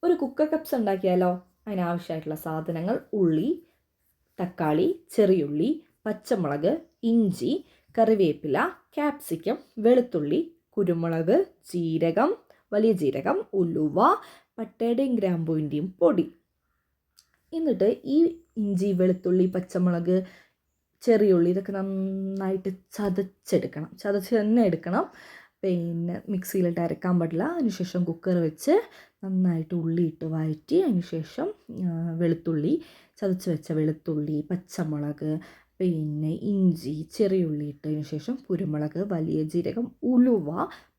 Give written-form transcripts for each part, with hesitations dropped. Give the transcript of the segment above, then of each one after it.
ഒരു cooker cups ഉണ്ടാക്കിയാലോ? അതിനാവശ്യമായിട്ടുള്ള സാധനങ്ങൾ: ഉള്ളി, തക്കാളി, ചെറിയുള്ളി, പച്ചമുളക്, ഇഞ്ചി, കറിവേപ്പില, ക്യാപ്സിക്കം, വെളുത്തുള്ളി, കുരുമുളക്, ജീരകം, വലിയ ജീരകം, ഉലുവ, പട്ടയുടെയും ഗ്രാമ്പൂവിൻ്റെയും പൊടി. എന്നിട്ട് ഈ ഇഞ്ചി, വെളുത്തുള്ളി, പച്ചമുളക്, ചെറിയുള്ളി ഇതൊക്കെ നന്നായിട്ട് ചതച്ചെടുക്കണം. ചതച്ച് തന്നെ എടുക്കണം. പിന്നെ മിക്സിയിലിട്ട് അരക്കാൻ പാടില്ല. അതിനുശേഷം കുക്കർ വെച്ച് നന്നായിട്ട് ഉള്ളിയിട്ട് വഴറ്റി അതിനുശേഷം വെളുത്തുള്ളി, ചതച്ച് വെച്ച വെളുത്തുള്ളി, പച്ചമുളക്, പിന്നെ ഇഞ്ചി, ചെറിയുള്ളി ഇട്ടതിന് ശേഷം കുരുമുളക്, വലിയ ജീരകം, ഉലുവ,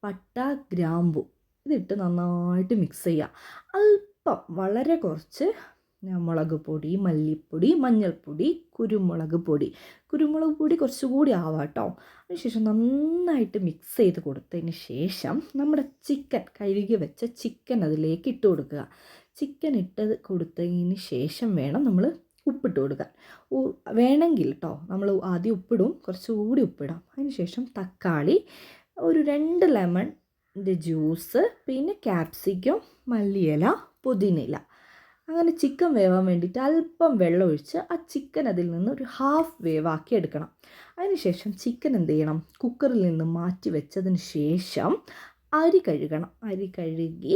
പട്ട, ഗ്രാമ്പു ഇതിട്ട് നന്നായിട്ട് മിക്സ് ചെയ്യുക. അല്പം വളരെ കുറച്ച് മുളക് പൊടി, മല്ലിപ്പൊടി, മഞ്ഞൾപ്പൊടി, കുരുമുളക് പൊടി കുറച്ചുകൂടി ആവാം കേട്ടോ. അതിനുശേഷം നന്നായിട്ട് മിക്സ് ചെയ്ത് കൊടുത്തതിന് ശേഷം നമ്മുടെ കഴുകി വെച്ച ചിക്കൻ അതിലേക്ക് ഇട്ട് കൊടുക്കുക. ചിക്കൻ ഇട്ട് കൊടുത്തതിന് ശേഷം വേണം നമ്മൾ ഉപ്പിട്ട് കൊടുക്കാൻ. വേണമെങ്കിൽ കേട്ടോ നമ്മൾ ആദ്യം ഉപ്പിടും, കുറച്ചുകൂടി ഉപ്പിടാം. അതിനുശേഷം തക്കാളി, ഒരു 2 ലെമണിൻ്റെ ജ്യൂസ്, പിന്നെ ക്യാപ്സിക്കം, മല്ലിയില, പുതിനയില. അങ്ങനെ ചിക്കൻ വേവാൻ വേണ്ടിയിട്ട് അല്പം വെള്ളം ഒഴിച്ച് ആ ചിക്കൻ അതിൽ നിന്ന് ഒരു ഹാഫ് വേവാക്കി എടുക്കണം. അതിനുശേഷം ചിക്കൻ എന്ത് ചെയ്യണം? കുക്കറിൽ നിന്ന് മാറ്റി വെച്ചതിന് ശേഷം അരി കഴുകണം. അരി കഴുകി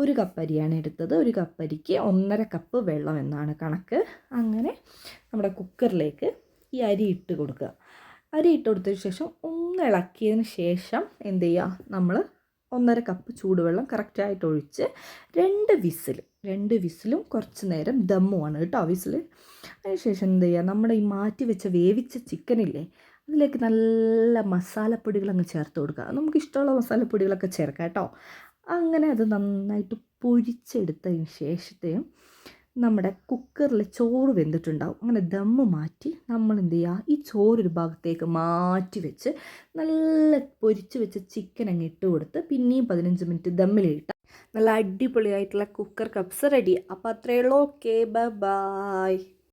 1 കപ്പ് അരിയാണ് എടുത്തത്. 1 കപ്പ് അരിക്ക് 1.5 കപ്പ് വെള്ളം എന്നാണ് കണക്ക്. അങ്ങനെ നമ്മുടെ കുക്കറിലേക്ക് ഈ അരി ഇട്ട് കൊടുക്കുക. അരി ഇട്ട് കൊടുത്തതിന് ശേഷം ഒന്ന് ഇളക്കിയതിന് ശേഷം എന്ത് ചെയ്യുക? നമ്മൾ 1.5 കപ്പ് ചൂടുവെള്ളം കറക്റ്റായിട്ട് ഒഴിച്ച് 2 വിസിലും കുറച്ച് നേരം ദമ്മുമാണ് കേട്ടോ വിസിൽ. അതിനുശേഷം എന്ത് ചെയ്യുക? നമ്മുടെ ഈ മാറ്റി വെച്ച വേവിച്ച ചിക്കനില്ലേ, അതിലേക്ക് നല്ല മസാലപ്പൊടികൾ അങ്ങ് ചേർത്ത് കൊടുക്കുക. നമുക്ക് ഇഷ്ടമുള്ള മസാലപ്പൊടികളൊക്കെ ചേർക്കാം കേട്ടോ. അങ്ങനെ അത് നന്നായിട്ട് പൊരിച്ചെടുത്തതിന് ശേഷത്തെയും നമ്മുടെ കുക്കറിൽ ചോറ് വെന്തിട്ടുണ്ടാവും. അങ്ങനെ ദമ്മ് മാറ്റി നമ്മൾ എന്ത് ചെയ്യുക? ഈ ചോറൊരു ഭാഗത്തേക്ക് മാറ്റി വെച്ച് നല്ല പൊരിച്ച് വെച്ച ചിക്കൻ അങ്ങ് ഇട്ട് കൊടുത്ത് പിന്നെയും 15 മിനിറ്റ് ദമ്മിലിട്ട് നല്ല അടിപൊളിയായിട്ടുള്ള കുക്കർ കപ്സ് റെഡി. അപ്പോൾ അത്രയേ ഉള്ളൂ. Okay, by.